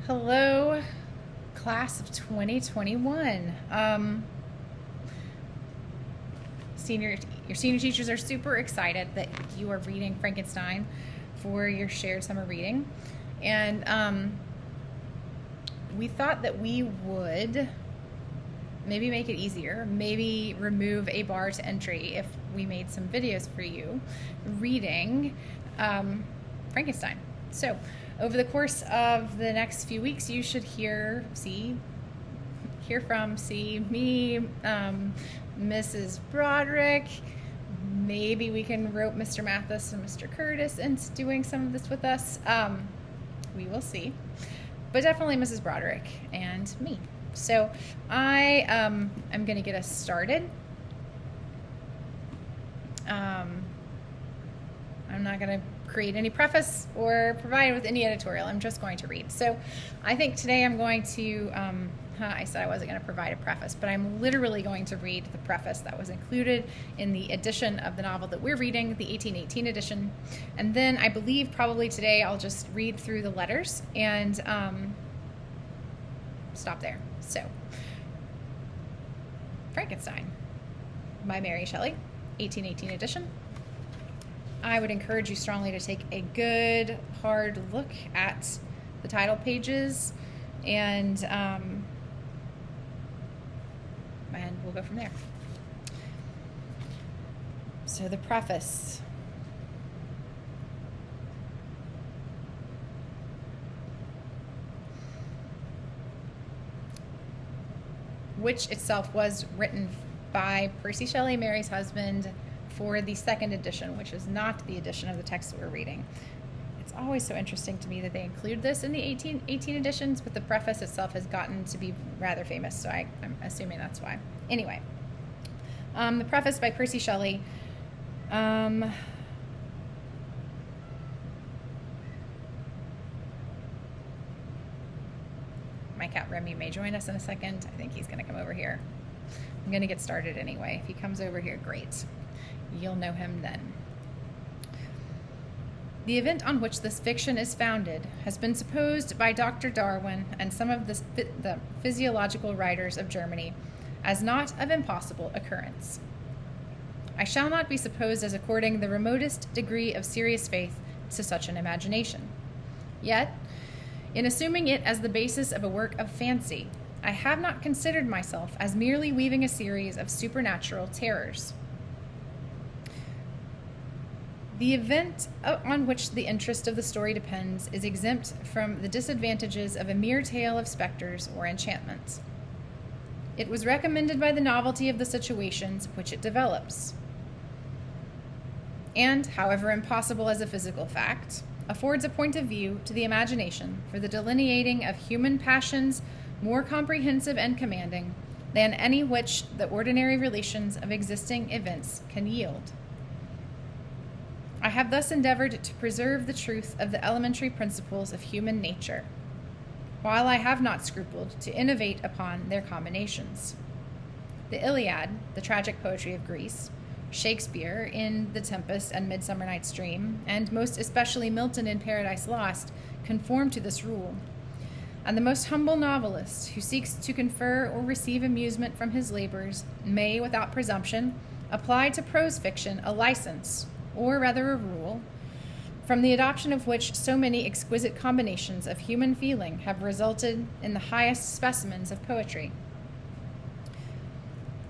Hello, class of 2021. Your senior teachers are super excited that you are reading Frankenstein for your shared summer reading. And we thought that we would maybe make it easier, maybe remove a bar to entry if we made some videos for you reading Frankenstein. So over the course of the next few weeks, you should hear me, Mrs. Broderick. Maybe we can rope Mr. Mathis and Mr. Curtis into doing some of this with us. We will see. But definitely Mrs. Broderick and me. So I am going to get us started. I'm not going to create any preface or provide with any editorial. I'm just going to read. So I think today I'm going to, I said I wasn't going to provide a preface, but I'm literally going to read the preface that was included in the edition of the novel that we're reading, the 1818 edition. And then I believe probably today I'll just read through the letters and stop there. So, Frankenstein by Mary Shelley, 1818 edition. I would encourage you strongly to take a good, hard look at the title pages, and we'll go from there. So the preface. Which itself was written by Percy Shelley, Mary's husband, for the second edition, which is not the edition of the text that we're reading. It's always so interesting to me that they include this in the 1818 editions, but the preface itself has gotten to be rather famous, so I'm assuming that's why. Anyway, the preface by Percy Shelley. My cat Remy may join us in a second. I think he's going to come over here. I'm going to get started anyway. If he comes over here, great. You'll know him then. The event on which this fiction is founded has been supposed by Dr. Darwin and some of the physiological writers of Germany as not of impossible occurrence. I shall not be supposed as according the remotest degree of serious faith to such an imagination. Yet, in assuming it as the basis of a work of fancy, I have not considered myself as merely weaving a series of supernatural terrors. The event on which the interest of the story depends is exempt from the disadvantages of a mere tale of specters or enchantments. It was recommended by the novelty of the situations which it develops, and, however impossible as a physical fact, affords a point of view to the imagination for the delineating of human passions more comprehensive and commanding than any which the ordinary relations of existing events can yield. I have thus endeavored to preserve the truth of the elementary principles of human nature, while I have not scrupled to innovate upon their combinations. The Iliad, the tragic poetry of Greece, Shakespeare in The Tempest and Midsummer Night's Dream, and most especially Milton in Paradise Lost, conform to this rule. And the most humble novelist who seeks to confer or receive amusement from his labors may, without presumption, apply to prose fiction a license, or rather a rule, from the adoption of which so many exquisite combinations of human feeling have resulted in the highest specimens of poetry.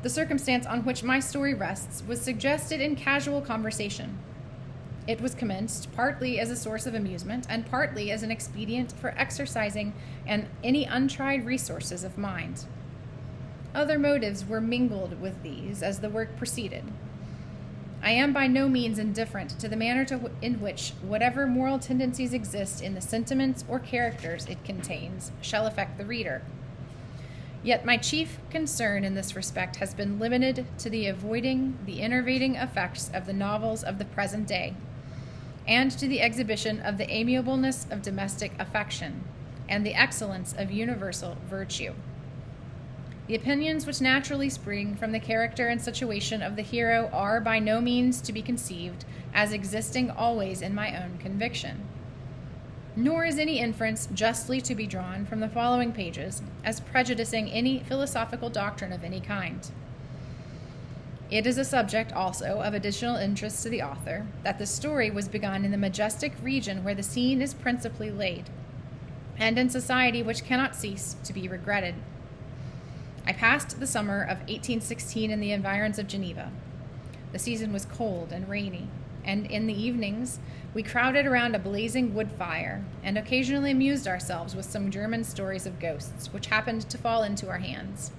The circumstance on which my story rests was suggested in casual conversation. It was commenced partly as a source of amusement and partly as an expedient for exercising any untried resources of mind. Other motives were mingled with these as the work proceeded. I am by no means indifferent to the manner in which whatever moral tendencies exist in the sentiments or characters it contains shall affect the reader. Yet my chief concern in this respect has been limited to the avoiding the enervating effects of the novels of the present day, and to the exhibition of the amiableness of domestic affection, and the excellence of universal virtue. The opinions which naturally spring from the character and situation of the hero are by no means to be conceived as existing always in my own conviction. Nor is any inference justly to be drawn from the following pages as prejudicing any philosophical doctrine of any kind. It is a subject also of additional interest to the author that the story was begun in the majestic region where the scene is principally laid, and in society which cannot cease to be regretted. I passed the summer of 1816 in the environs of Geneva. The season was cold and rainy, and in the evenings we crowded around a blazing wood fire and occasionally amused ourselves with some German stories of ghosts which happened to fall into our hands.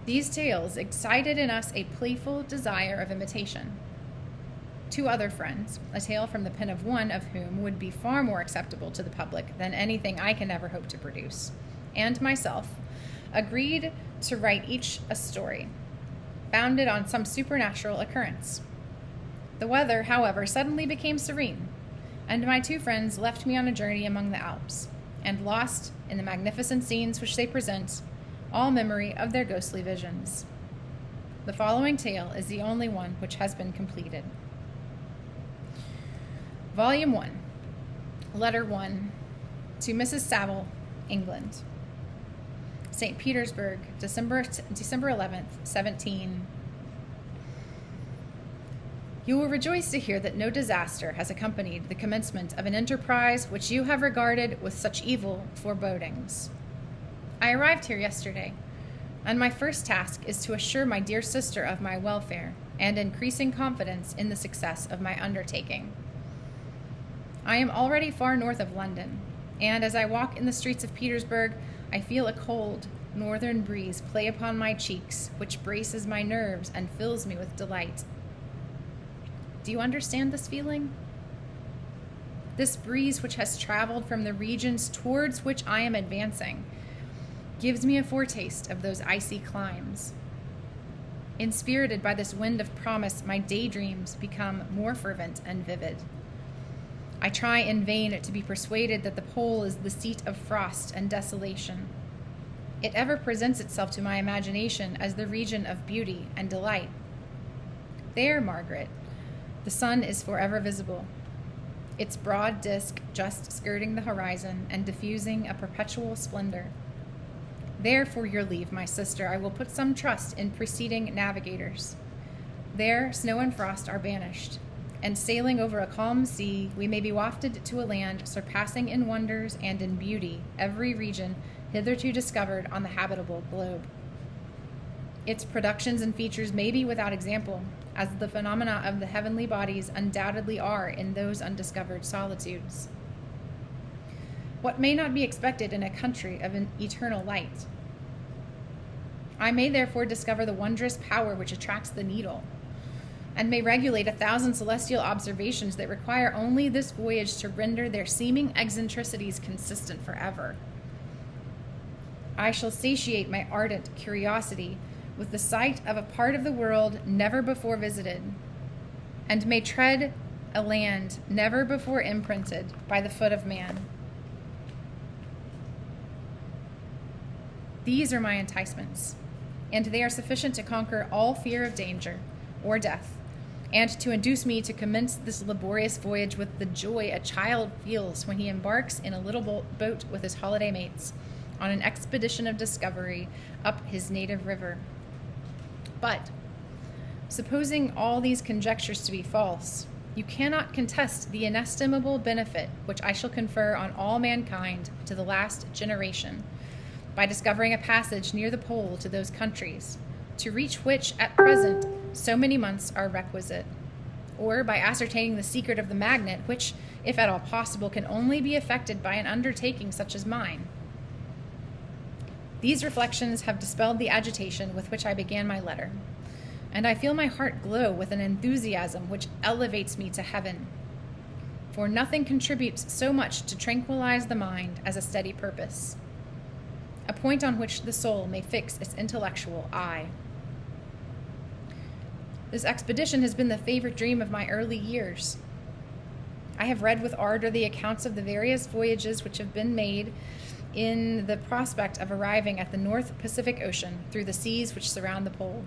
These tales excited in us a playful desire of imitation. Two other friends, a tale from the pen of one of whom would be far more acceptable to the public than anything I can ever hope to produce, and myself, agreed to write each a story, founded on some supernatural occurrence. The weather, however, suddenly became serene, and my two friends left me on a journey among the Alps, and lost in the magnificent scenes which they present all memory of their ghostly visions. The following tale is the only one which has been completed. Volume 1, Letter 1, to Mrs. Saville, England. St. Petersburg, December 11th, 17. You will rejoice to hear that no disaster has accompanied the commencement of an enterprise which you have regarded with such evil forebodings. I arrived here yesterday, and my first task is to assure my dear sister of my welfare and increasing confidence in the success of my undertaking. I am already far north of London, and as I walk in the streets of Petersburg, I feel a cold, northern breeze play upon my cheeks, which braces my nerves and fills me with delight. Do you understand this feeling? This breeze which has traveled from the regions towards which I am advancing gives me a foretaste of those icy climes. Inspirited by this wind of promise, my daydreams become more fervent and vivid. I try in vain to be persuaded that the pole is the seat of frost and desolation. It ever presents itself to my imagination as the region of beauty and delight. There, Margaret, the sun is forever visible, its broad disk just skirting the horizon and diffusing a perpetual splendor. There, for your leave, my sister, I will put some trust in preceding navigators. There, snow and frost are banished, and sailing over a calm sea, we may be wafted to a land surpassing in wonders and in beauty every region hitherto discovered on the habitable globe. Its productions and features may be without example, as the phenomena of the heavenly bodies undoubtedly are in those undiscovered solitudes. What may not be expected in a country of an eternal light? I may therefore discover the wondrous power which attracts the needle, and may regulate 1,000 celestial observations that require only this voyage to render their seeming eccentricities consistent forever. I shall satiate my ardent curiosity with the sight of a part of the world never before visited, and may tread a land never before imprinted by the foot of man. These are my enticements, and they are sufficient to conquer all fear of danger or death, and to induce me to commence this laborious voyage with the joy a child feels when he embarks in a little boat with his holiday mates on an expedition of discovery up his native river. But, supposing all these conjectures to be false, you cannot contest the inestimable benefit which I shall confer on all mankind to the last generation, by discovering a passage near the pole to those countries, to reach which at present so many months are requisite, or by ascertaining the secret of the magnet, which, if at all possible, can only be effected by an undertaking such as mine. These reflections have dispelled the agitation with which I began my letter, and I feel my heart glow with an enthusiasm which elevates me to heaven, for nothing contributes so much to tranquilize the mind as a steady purpose, a point on which the soul may fix its intellectual eye. This expedition has been the favorite dream of my early years. I have read with ardor the accounts of the various voyages which have been made in the prospect of arriving at the North Pacific Ocean through the seas which surround the pole.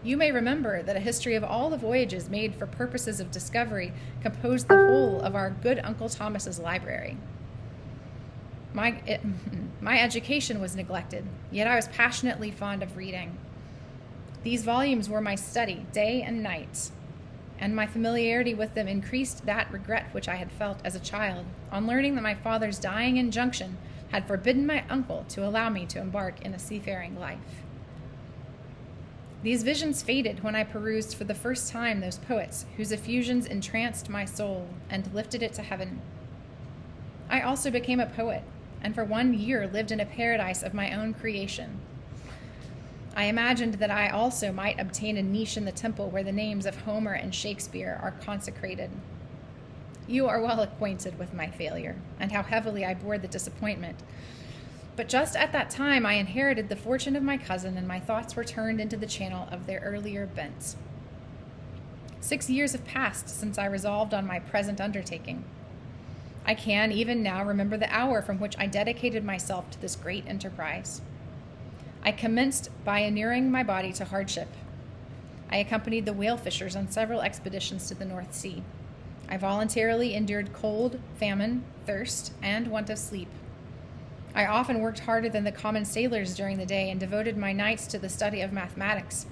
You may remember that a history of all the voyages made for purposes of discovery composed the whole of our good Uncle Thomas's library. My education was neglected, yet I was passionately fond of reading. These volumes were my study, day and night, and my familiarity with them increased that regret which I had felt as a child on learning that my father's dying injunction had forbidden my uncle to allow me to embark in a seafaring life. These visions faded when I perused for the first time those poets whose effusions entranced my soul and lifted it to heaven. I also became a poet, and for 1 year lived in a paradise of my own creation. I imagined that I also might obtain a niche in the temple where the names of Homer and Shakespeare are consecrated. You are well acquainted with my failure, and how heavily I bore the disappointment. But just at that time I inherited the fortune of my cousin, and my thoughts were turned into the channel of their earlier bents. 6 years have passed since I resolved on my present undertaking. I can, even now, remember the hour from which I dedicated myself to this great enterprise. I commenced by inuring my body to hardship. I accompanied the whale fishers on several expeditions to the North Sea. I voluntarily endured cold, famine, thirst, and want of sleep. I often worked harder than the common sailors during the day and devoted my nights to the study of mathematics,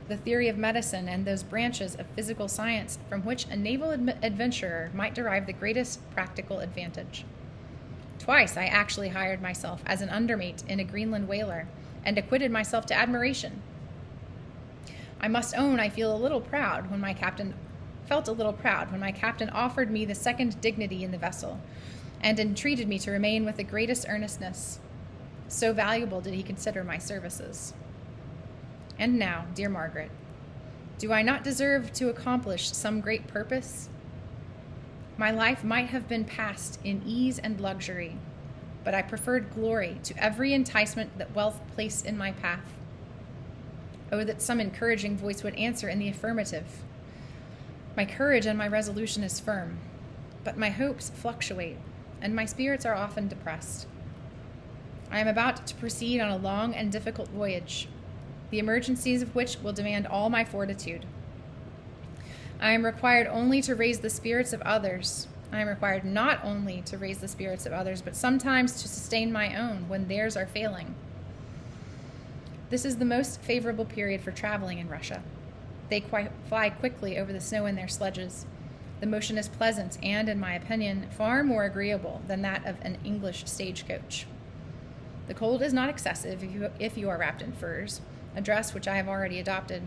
the theory of medicine, and those branches of physical science from which a naval adventurer might derive the greatest practical advantage. Twice I actually hired myself as an undermate in a Greenland whaler and acquitted myself to admiration. I must own I felt a little proud when my captain offered me the second dignity in the vessel and entreated me to remain with the greatest earnestness. So valuable did he consider my services. And now, dear Margaret, do I not deserve to accomplish some great purpose? My life might have been passed in ease and luxury, but I preferred glory to every enticement that wealth placed in my path. Oh, that some encouraging voice would answer in the affirmative. My courage and my resolution is firm, but my hopes fluctuate, and my spirits are often depressed. I am about to proceed on a long and difficult voyage, the emergencies of which will demand all my fortitude. I am required only to raise the spirits of others. I am required not only to raise the spirits of others, but sometimes to sustain my own when theirs are failing. This is the most favorable period for traveling in Russia. They fly quickly over the snow in their sledges. The motion is pleasant and, in my opinion, far more agreeable than that of an English stagecoach. The cold is not excessive if you are wrapped in furs, a dress which I have already adopted,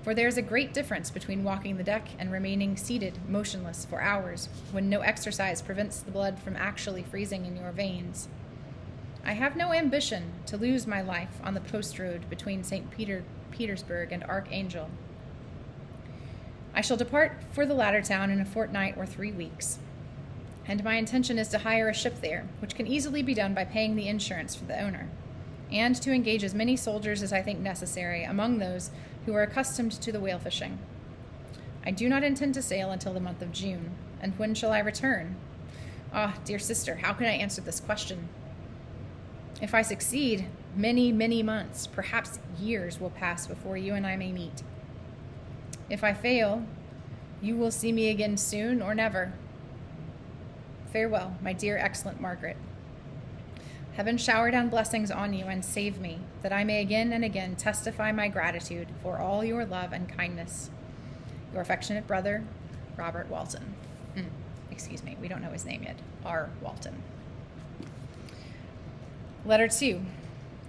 for there is a great difference between walking the deck and remaining seated, motionless, for hours, when no exercise prevents the blood from actually freezing in your veins. I have no ambition to lose my life on the post road between St. Petersburg and Archangel. I shall depart for the latter town in a fortnight or 3 weeks, and my intention is to hire a ship there, which can easily be done by paying the insurance for the owner, and to engage as many soldiers as I think necessary among those who are accustomed to the whale fishing. I do not intend to sail until the month of June, and when shall I return? Ah, dear sister, how can I answer this question? If I succeed, many, many months, perhaps years, will pass before you and I may meet. If I fail, you will see me again soon or never. Farewell, my dear, excellent Margaret. Heaven shower down blessings on you and save me, that I may again and again testify my gratitude for all your love and kindness. Your affectionate brother, Robert Walton. Excuse me, we don't know his name yet. R. Walton. Letter 2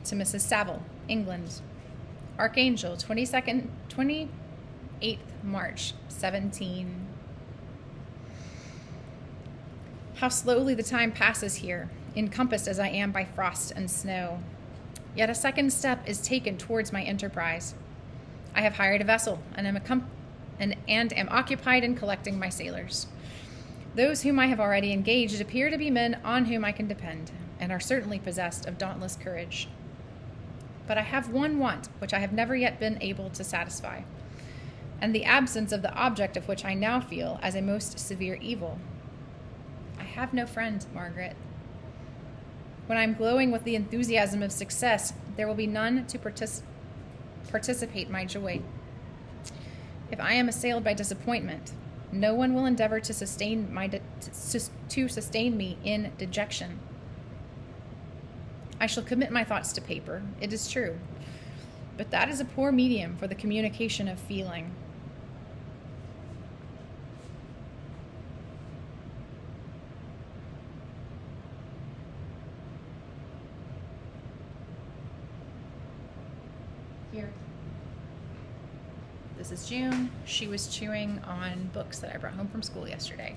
to Mrs. Saville, England. Archangel, 28th March, 17. How slowly the time passes here, encompassed as I am by frost and snow. Yet a second step is taken towards my enterprise. I have hired a vessel and am occupied in collecting my sailors. Those whom I have already engaged appear to be men on whom I can depend, and are certainly possessed of dauntless courage. But I have one want which I have never yet been able to satisfy, and the absence of the object of which I now feel as a most severe evil. I have no friend, Margaret. When I am glowing with the enthusiasm of success, there will be none to participate my joy. If I am assailed by disappointment, no one will endeavor to sustain me in dejection. I shall commit my thoughts to paper, it is true, but that is a poor medium for the communication of feeling. Here. This is June. She was chewing on books that I brought home from school yesterday.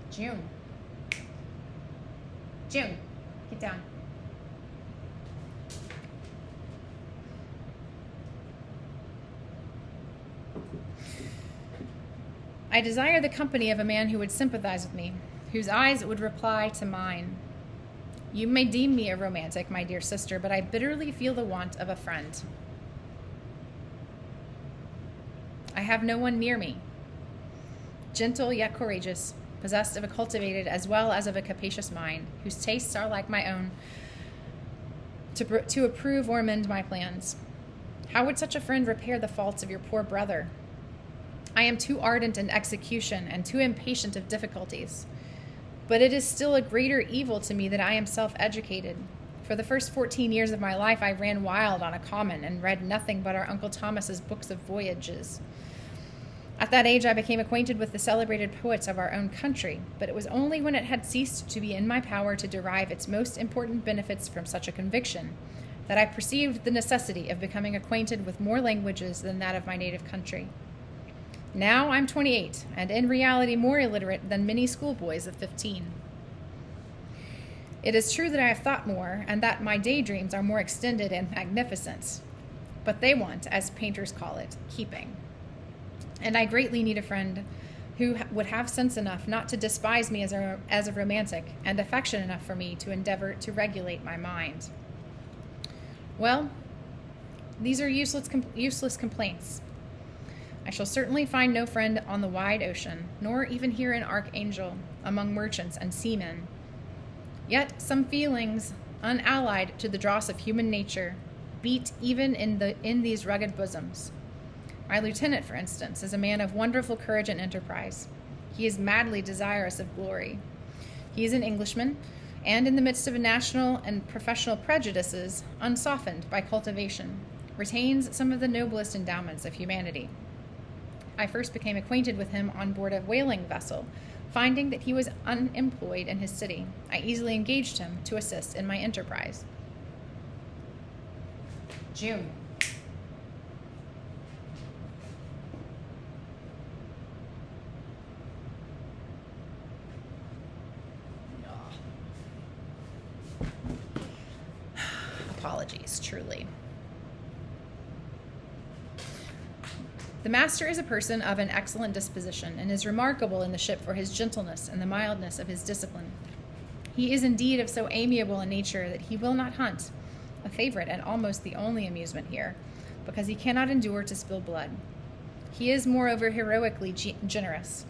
June. June, get down. I desire the company of a man who would sympathize with me, whose eyes would reply to mine. You may deem me a romantic, my dear sister, but I bitterly feel the want of a friend. I have no one near me. Gentle yet courageous, possessed of a cultivated as well as of a capacious mind, whose tastes are like my own, to approve or amend my plans. How would such a friend repair the faults of your poor brother? I am too ardent in execution and too impatient of difficulties. But it is still a greater evil to me that I am self-educated. For the first 14 years of my life, I ran wild on a common and read nothing but our Uncle Thomas's books of voyages. At that age, I became acquainted with the celebrated poets of our own country, but it was only when it had ceased to be in my power to derive its most important benefits from such a conviction that I perceived the necessity of becoming acquainted with more languages than that of my native country. Now I'm 28, and in reality more illiterate than many schoolboys of 15. It is true that I have thought more, and that my daydreams are more extended and magnificent, but they want, as painters call it, keeping. And I greatly need a friend who would have sense enough not to despise me as a romantic, and affection enough for me to endeavor to regulate my mind. Well, these are useless complaints. I shall certainly find no friend on the wide ocean, nor even here in Archangel, among merchants and seamen. Yet some feelings, unallied to the dross of human nature, beat even in these rugged bosoms. My lieutenant, for instance, is a man of wonderful courage and enterprise. He is madly desirous of glory. He is an Englishman, and in the midst of national and professional prejudices, unsoftened by cultivation, retains some of the noblest endowments of humanity. I first became acquainted with him on board a whaling vessel. Finding that he was unemployed in his city, I easily engaged him to assist in my enterprise. June. Apologies, truly. The master is a person of an excellent disposition, and is remarkable in the ship for his gentleness and the mildness of his discipline. He is indeed of so amiable a nature that he will not hunt, a favorite and almost the only amusement here, because he cannot endure to spill blood. He is, moreover, heroically generous.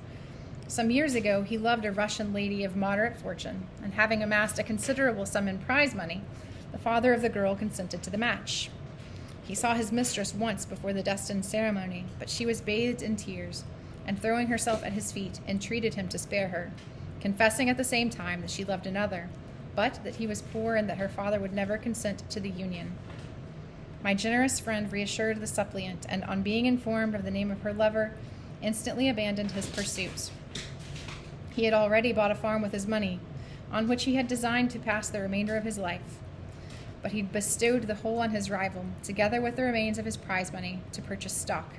Some years ago he loved a Russian lady of moderate fortune, and having amassed a considerable sum in prize money, the father of the girl consented to the match. He saw his mistress once before the destined ceremony, but she was bathed in tears, and throwing herself at his feet, entreated him to spare her, confessing at the same time that she loved another, but that he was poor and that her father would never consent to the union. My generous friend reassured the suppliant, and on being informed of the name of her lover, instantly abandoned his pursuit. He had already bought a farm with his money, on which he had designed to pass the remainder of his life. But he bestowed the whole on his rival, together with the remains of his prize money, to purchase stock,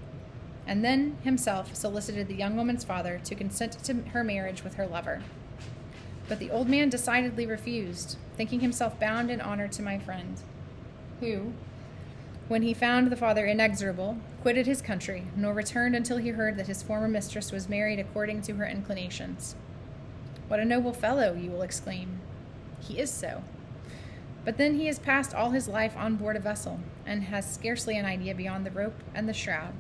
and then himself solicited the young woman's father to consent to her marriage with her lover. But the old man decidedly refused, thinking himself bound in honor to my friend, who, when he found the father inexorable, quitted his country, nor returned until he heard that his former mistress was married according to her inclinations. What a noble fellow, you will exclaim. He is so. But then he has passed all his life on board a vessel, and has scarcely an idea beyond the rope and the shroud.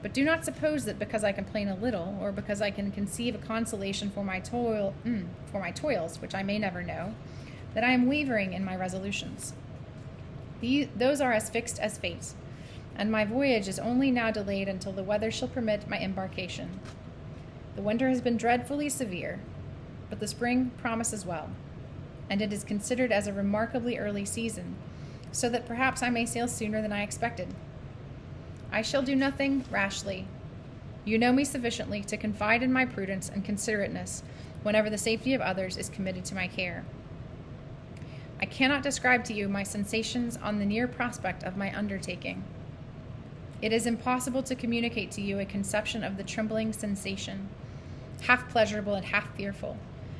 But do not suppose that because I complain a little, or because I can conceive a consolation for my toils, which I may never know, that I am wavering in my resolutions. Those are as fixed as fate, and my voyage is only now delayed until the weather shall permit my embarkation. The winter has been dreadfully severe, but the spring promises well, and it is considered as a remarkably early season, so that perhaps I may sail sooner than I expected. I shall do nothing rashly. You know me sufficiently to confide in my prudence and considerateness whenever the safety of others is committed to my care. I cannot describe to you my sensations on the near prospect of my undertaking. It is impossible to communicate to you a conception of the trembling sensation, half pleasurable and half fearful,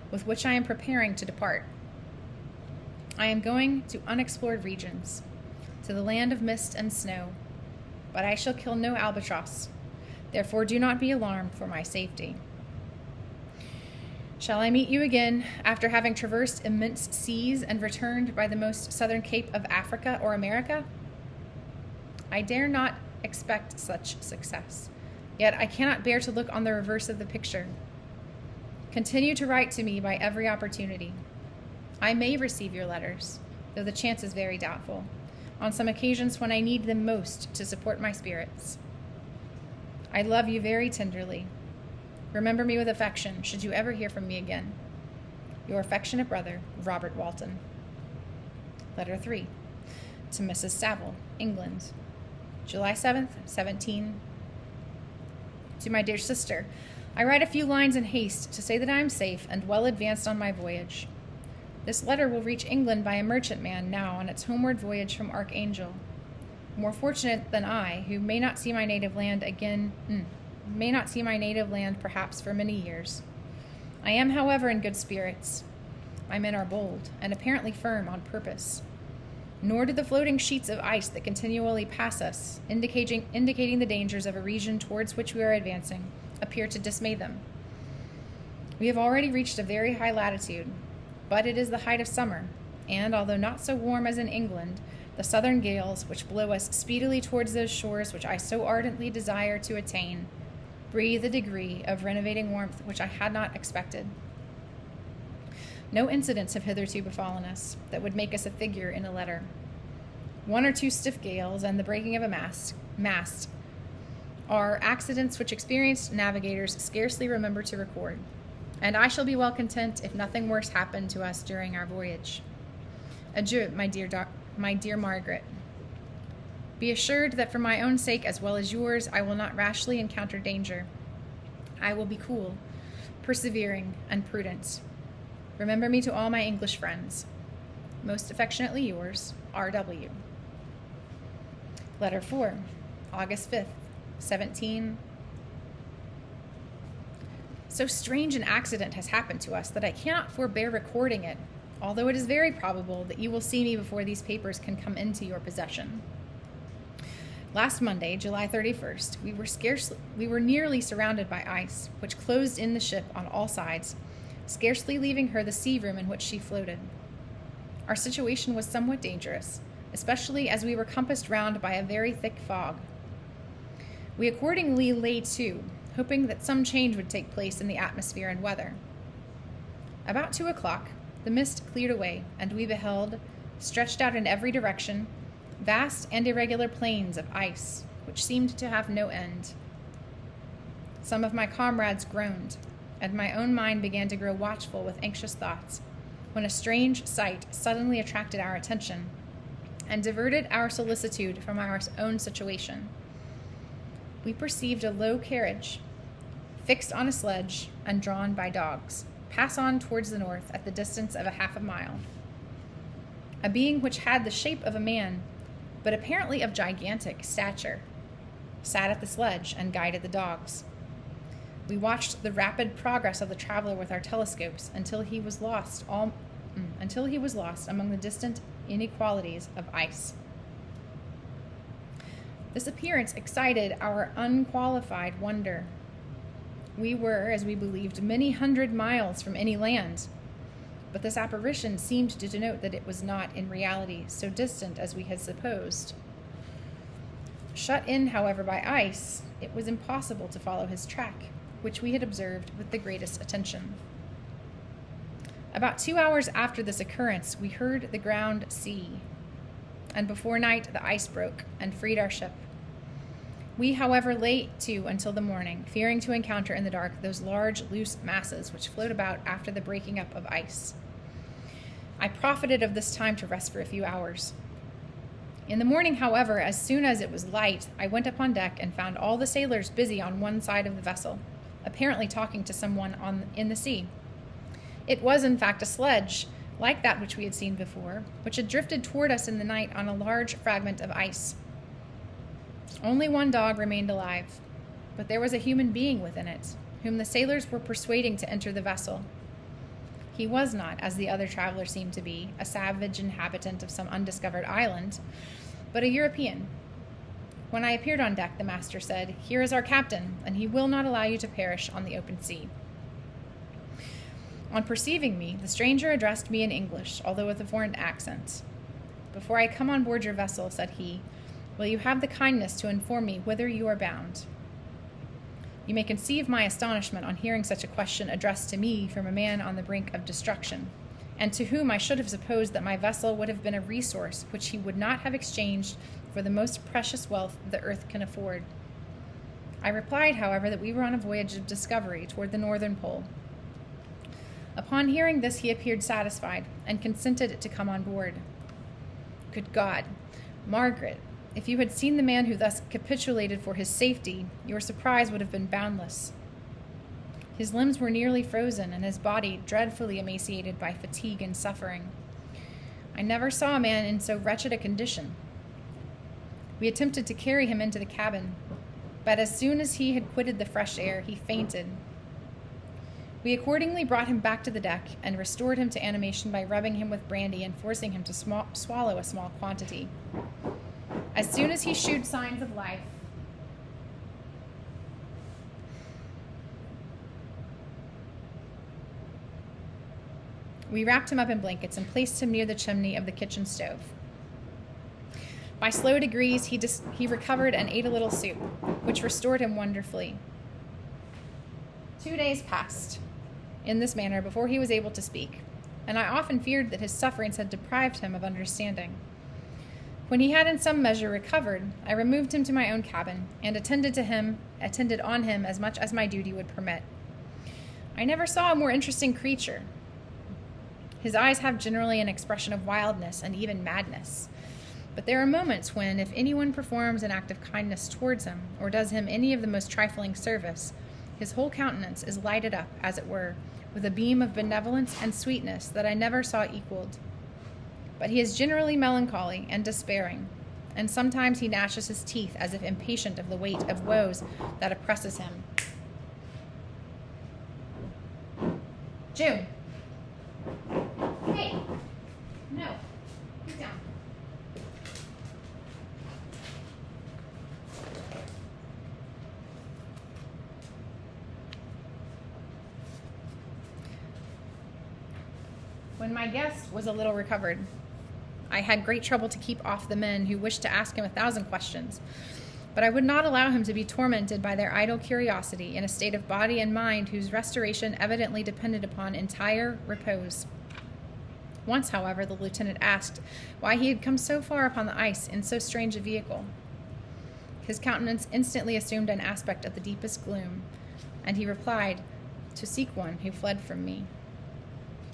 with which I am preparing to depart. I am going to unexplored regions, to the land of mist and snow, but I shall kill no albatross. Therefore do not be alarmed for my safety. Shall I meet you again after having traversed immense seas and returned by the most southern cape of Africa or America? I dare not expect such success, yet I cannot bear to look on the reverse of the picture. Continue to write to me by every opportunity. I may receive your letters, though the chance is very doubtful, on some occasions when I need them most to support my spirits. I love you very tenderly. Remember me with affection, should you ever hear from me again. Your affectionate brother, Robert Walton. Letter 3. To Mrs. Saville, England, July 7th, 17. To my dear sister, I write a few lines in haste to say that I am safe and well advanced on my voyage. This letter will reach England by a merchantman now on its homeward voyage from Archangel. More fortunate than I, who may not see my native land perhaps for many years. I am, however, in good spirits. My men are bold and apparently firm on purpose. Nor do the floating sheets of ice that continually pass us, indicating the dangers of a region towards which we are advancing, appear to dismay them. We have already reached a very high latitude, but it is the height of summer, and although not so warm as in England, the southern gales, which blow us speedily towards those shores which I so ardently desire to attain, breathe a degree of renovating warmth which I had not expected. No incidents have hitherto befallen us that would make us a figure in a letter. 1 or 2 stiff gales and the breaking of a mast are accidents which experienced navigators scarcely remember to record, and I shall be well content if nothing worse happened to us during our voyage. Adieu, my dear Margaret. Be assured that for my own sake as well as yours, I will not rashly encounter danger. I will be cool, persevering, and prudent. Remember me to all my English friends. Most affectionately yours, R.W. Letter 4, August 5th, 17. So strange an accident has happened to us that I cannot forbear recording it, although it is very probable that you will see me before these papers can come into your possession. Last Monday, July 31st, we were nearly surrounded by ice, which closed in the ship on all sides, scarcely leaving her the sea room in which she floated. Our situation was somewhat dangerous, especially as we were compassed round by a very thick fog. We accordingly lay to, hoping that some change would take place in the atmosphere and weather. About 2 o'clock, the mist cleared away, and we beheld, stretched out in every direction, vast and irregular plains of ice, which seemed to have no end. Some of my comrades groaned, and my own mind began to grow watchful with anxious thoughts, when a strange sight suddenly attracted our attention, and diverted our solicitude from our own situation. We perceived a low carriage, fixed on a sledge and drawn by dogs, pass on towards the north at the distance of a half a mile. A being which had the shape of a man, but apparently of gigantic stature, sat at the sledge and guided the dogs. We watched the rapid progress of the traveler with our telescopes until he was lost among the distant inequalities of ice. This appearance excited our unqualified wonder. We were, as we believed, many hundred miles from any land, but this apparition seemed to denote that it was not in reality so distant as we had supposed. Shut in, however, by ice, it was impossible to follow his track, which we had observed with the greatest attention. About 2 hours after this occurrence, we heard the ground sea, and before night the ice broke and freed our ship. We, however, lay to until the morning, fearing to encounter in the dark those large, loose masses which float about after the breaking up of ice. I profited of this time to rest for a few hours. In the morning, however, as soon as it was light, I went up on deck and found all the sailors busy on one side of the vessel, apparently talking to someone in the sea. It was, in fact, a sledge, like that which we had seen before, which had drifted toward us in the night on a large fragment of ice. Only one dog remained alive, but there was a human being within it, whom the sailors were persuading to enter the vessel. He was not, as the other traveler seemed to be, a savage inhabitant of some undiscovered island, but a European. When I appeared on deck, the master said, "Here is our captain, and he will not allow you to perish on the open sea." On perceiving me, the stranger addressed me in English, although with a foreign accent. "Before I come on board your vessel," said he, "will you have the kindness to inform me whither you are bound?" You may conceive my astonishment on hearing such a question addressed to me from a man on the brink of destruction, and to whom I should have supposed that my vessel would have been a resource which he would not have exchanged for the most precious wealth the earth can afford. I replied, however, that we were on a voyage of discovery toward the northern pole. Upon hearing this, he appeared satisfied, and consented to come on board. Good God! Margaret, if you had seen the man who thus capitulated for his safety, your surprise would have been boundless. His limbs were nearly frozen, and his body dreadfully emaciated by fatigue and suffering. I never saw a man in so wretched a condition. We attempted to carry him into the cabin, but as soon as he had quitted the fresh air, he fainted. We accordingly brought him back to the deck, and restored him to animation by rubbing him with brandy and forcing him to swallow a small quantity. As soon as he shewed signs of life, we wrapped him up in blankets and placed him near the chimney of the kitchen stove. By slow degrees, he recovered and ate a little soup, which restored him wonderfully. 2 days passed in this manner before he was able to speak, and I often feared that his sufferings had deprived him of understanding. When he had in some measure recovered, I removed him to my own cabin, and attended on him as much as my duty would permit. I never saw a more interesting creature. His eyes have generally an expression of wildness and even madness. But there are moments when, if anyone performs an act of kindness towards him, or does him any of the most trifling service, his whole countenance is lighted up, as it were, with a beam of benevolence and sweetness that I never saw equaled. But he is generally melancholy and despairing, and sometimes he gnashes his teeth as if impatient of the weight of woes that oppresses him. June! Hey! No. Get down. When my guest was a little recovered, I had great trouble to keep off the men who wished to ask him 1,000 questions, but I would not allow him to be tormented by their idle curiosity in a state of body and mind whose restoration evidently depended upon entire repose. Once, however, the lieutenant asked why he had come so far upon the ice in so strange a vehicle. His countenance instantly assumed an aspect of the deepest gloom, and he replied, "To seek one who fled from me."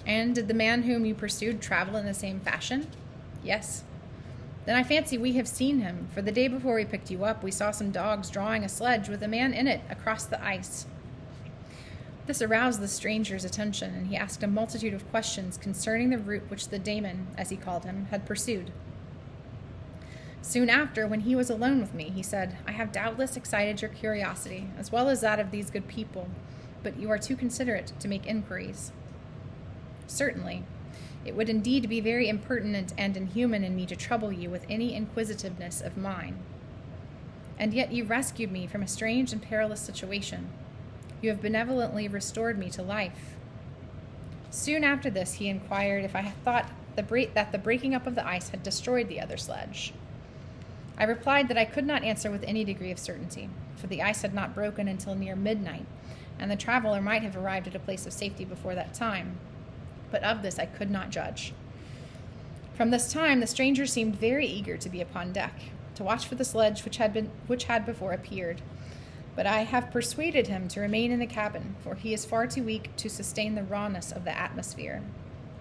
"And did the man whom you pursued travel in the same fashion?" "Yes." "Then I fancy we have seen him, for the day before we picked you up, we saw some dogs drawing a sledge with a man in it across the ice." This aroused the stranger's attention, and he asked a multitude of questions concerning the route which the daemon, as he called him, had pursued. Soon after, when he was alone with me, he said, "I have doubtless excited your curiosity, as well as that of these good people, but you are too considerate to make inquiries." "Certainly. It would indeed be very impertinent and inhuman in me to trouble you with any inquisitiveness of mine. And yet you rescued me from a strange and perilous situation. You have benevolently restored me to life." Soon after this, he inquired if I had thought that the breaking up of the ice had destroyed the other sledge. I replied that I could not answer with any degree of certainty, for the ice had not broken until near midnight, and the traveler might have arrived at a place of safety before that time. But of this I could not judge. From this time, the stranger seemed very eager to be upon deck, to watch for the sledge which had before appeared. But I have persuaded him to remain in the cabin, for he is far too weak to sustain the rawness of the atmosphere.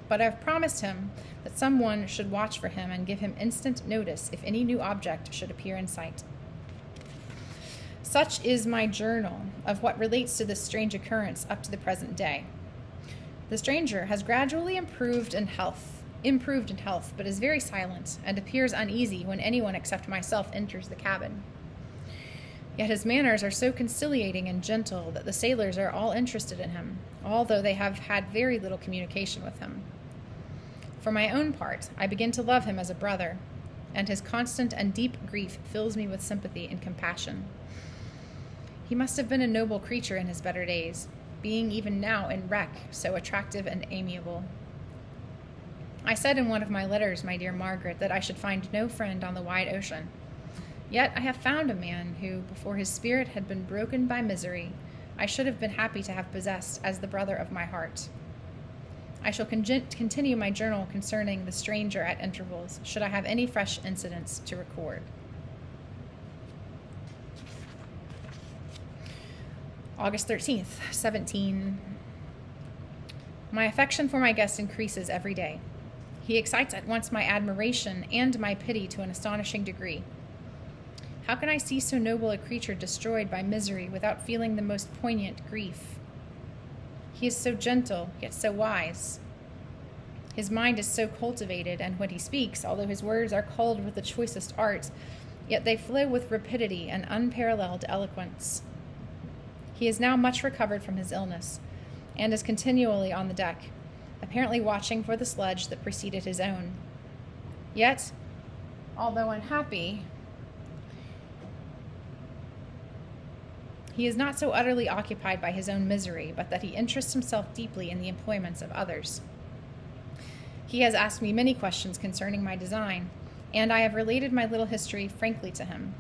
But I have promised him that someone should watch for him and give him instant notice if any new object should appear in sight. Such is my journal of what relates to this strange occurrence up to the present day. The stranger has gradually improved in health, but is very silent and appears uneasy when anyone except myself enters the cabin. Yet his manners are so conciliating and gentle that the sailors are all interested in him, although they have had very little communication with him. For my own part, I begin to love him as a brother, and his constant and deep grief fills me with sympathy and compassion. He must have been a noble creature in his better days, being even now in wreck, so attractive and amiable. I said in one of my letters, my dear Margaret, that I should find no friend on the wide ocean. Yet I have found a man who, before his spirit had been broken by misery, I should have been happy to have possessed as the brother of my heart. I shall continue my journal concerning the stranger at intervals, should I have any fresh incidents to record. August 13th, 17. My affection for my guest increases every day. He excites at once my admiration and my pity to an astonishing degree. How can I see so noble a creature destroyed by misery without feeling the most poignant grief? He is so gentle, yet so wise. His mind is so cultivated, and when he speaks, although his words are culled with the choicest art, yet they flow with rapidity and unparalleled eloquence. He is now much recovered from his illness, and is continually on the deck, apparently watching for the sledge that preceded his own. Yet, although unhappy, he is not so utterly occupied by his own misery, but that he interests himself deeply in the employments of others. He has asked me many questions concerning my design, and I have related my little history frankly to him.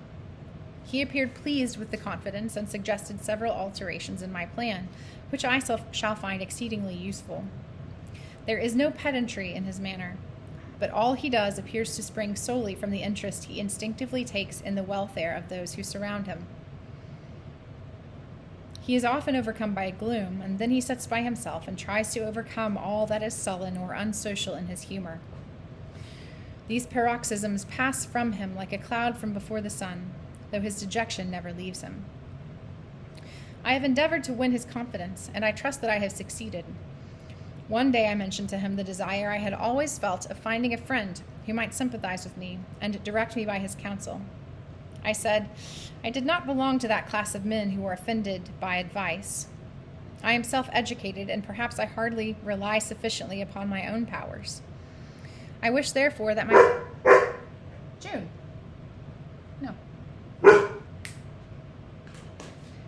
He appeared pleased with the confidence and suggested several alterations in my plan, which I shall find exceedingly useful. There is no pedantry in his manner, but all he does appears to spring solely from the interest he instinctively takes in the welfare of those who surround him. He is often overcome by gloom, and then he sits by himself and tries to overcome all that is sullen or unsocial in his humor. These paroxysms pass from him like a cloud from before the sun, though his dejection never leaves him. I have endeavored to win his confidence, and I trust that I have succeeded. One day I mentioned to him the desire I had always felt of finding a friend who might sympathize with me and direct me by his counsel. I said, I did not belong to that class of men who are offended by advice. I am self-educated, and perhaps I hardly rely sufficiently upon my own powers. I wish, therefore, that my... June. No.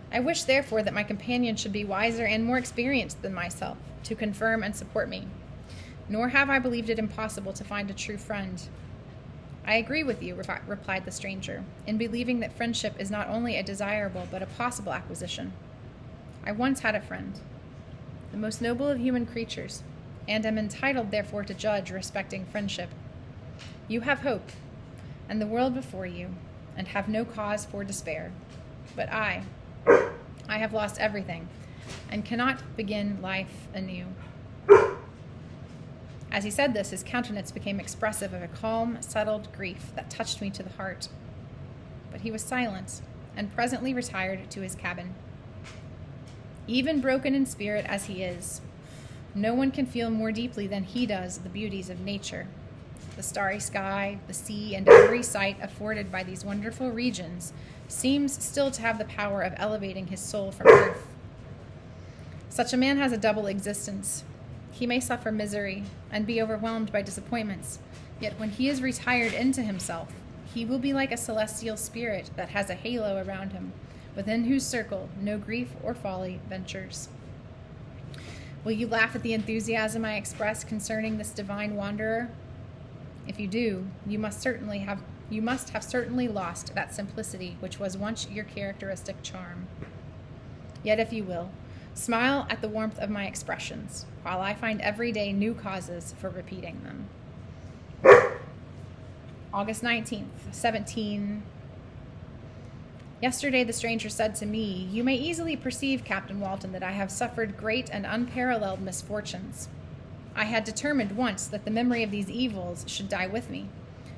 I wish, therefore, that my companion should be wiser and more experienced than myself, to confirm and support me. Nor have I believed it impossible to find a true friend. I agree with you, replied the stranger, in believing that friendship is not only a desirable but a possible acquisition. I once had a friend, the most noble of human creatures, and am entitled therefore to judge respecting friendship. You have hope, and the world before you, and have no cause for despair. But I have lost everything, and cannot begin life anew. As he said this, his countenance became expressive of a calm, settled grief that touched me to the heart. But he was silent, and presently retired to his cabin. Even broken in spirit as he is, no one can feel more deeply than he does the beauties of nature. The starry sky, the sea, and every sight afforded by these wonderful regions seems still to have the power of elevating his soul from earth. Such a man has a double existence. He may suffer misery and be overwhelmed by disappointments, yet when he is retired into himself, he will be like a celestial spirit that has a halo around him, within whose circle no grief or folly ventures. Will you laugh at the enthusiasm I express concerning this divine wanderer? If you do, you must have certainly lost that simplicity which was once your characteristic charm. Yet if you will, smile at the warmth of my expressions, while I find every day new causes for repeating them. August 19th, 17. Yesterday the stranger said to me, "You may easily perceive, Captain Walton, that I have suffered great and unparalleled misfortunes. I had determined once that the memory of these evils should die with me,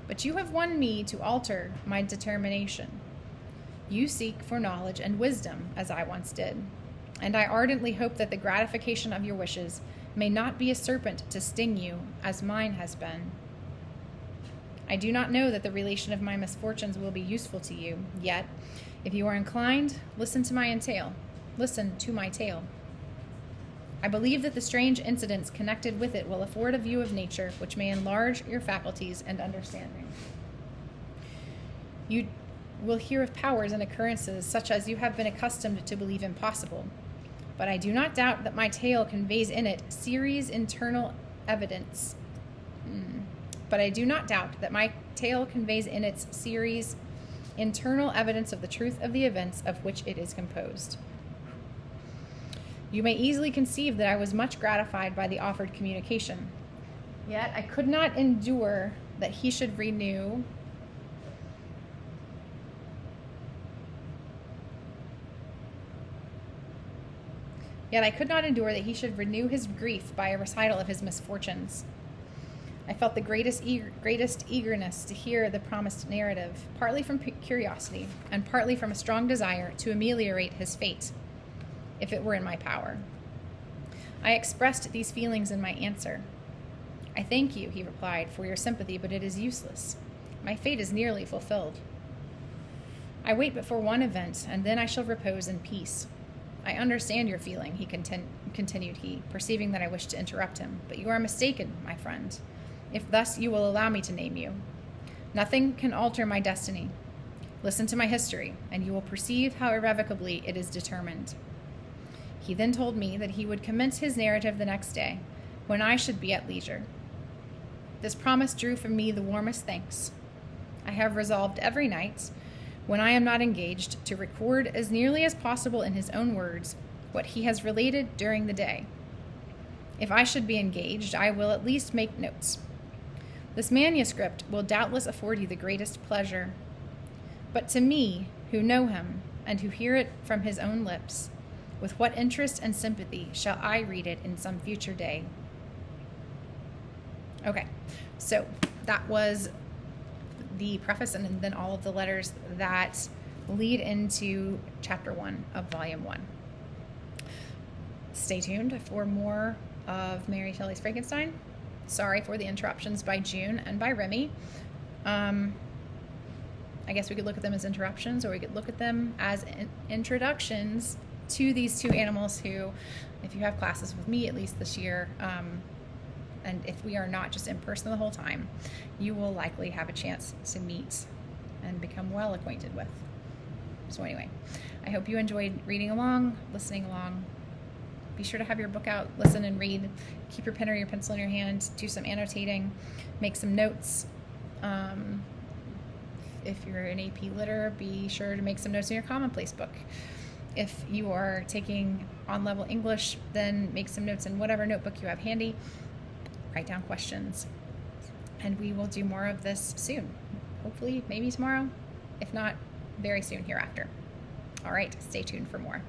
but you have won me to alter my determination. You seek for knowledge and wisdom, as I once did, and I ardently hope that the gratification of your wishes may not be a serpent to sting you, as mine has been. I do not know that the relation of my misfortunes will be useful to you, yet, if you are inclined, listen to my tale. I believe that the strange incidents connected with it will afford a view of nature which may enlarge your faculties and understanding. You will hear of powers and occurrences such as you have been accustomed to believe impossible, but I do not doubt that my tale conveys in it internal evidence of the truth of the events of which it is composed. You may easily conceive that I was much gratified by the offered communication, yet I could not endure that he should renew his grief by a recital of his misfortunes. I felt the greatest eagerness to hear the promised narrative, partly from curiosity and partly from a strong desire to ameliorate his fate, if it were in my power. I expressed these feelings in my answer. "I thank you," he replied, "for your sympathy, but it is useless. My fate is nearly fulfilled. I wait but for one event, and then I shall repose in peace. I understand your feeling," continued he, perceiving that I wished to interrupt him, "but you are mistaken, my friend, if thus you will allow me to name you. Nothing can alter my destiny. Listen to my history, and you will perceive how irrevocably it is determined." He then told me that he would commence his narrative the next day, when I should be at leisure. This promise drew from me the warmest thanks. I have resolved every night, when I am not engaged, to record as nearly as possible in his own words what he has related during the day. If I should be engaged, I will at least make notes. This manuscript will doubtless afford you the greatest pleasure, but to me, who know him, and who hear it from his own lips, with what interest and sympathy shall I read it in some future day? Okay, so that was the preface and then all of the letters that lead into chapter 1 of volume 1. Stay tuned for more of Mary Shelley's Frankenstein. Sorry for the interruptions by June and by Remy. I guess we could look at them as interruptions, or we could look at them as introductions to these two animals who, if you have classes with me at least this year, and if we are not just in person the whole time, you will likely have a chance to meet and become well acquainted with. So anyway, I hope you enjoyed reading along, listening along. Be sure to have your book out, listen and read. Keep your pen or your pencil in your hand, do some annotating, make some notes. If you're an AP Liter, be sure to make some notes in your commonplace book. If you are taking on-level English, then make some notes in whatever notebook you have handy. Write down questions. And we will do more of this soon. Hopefully, maybe tomorrow. If not, very soon hereafter. All right, stay tuned for more.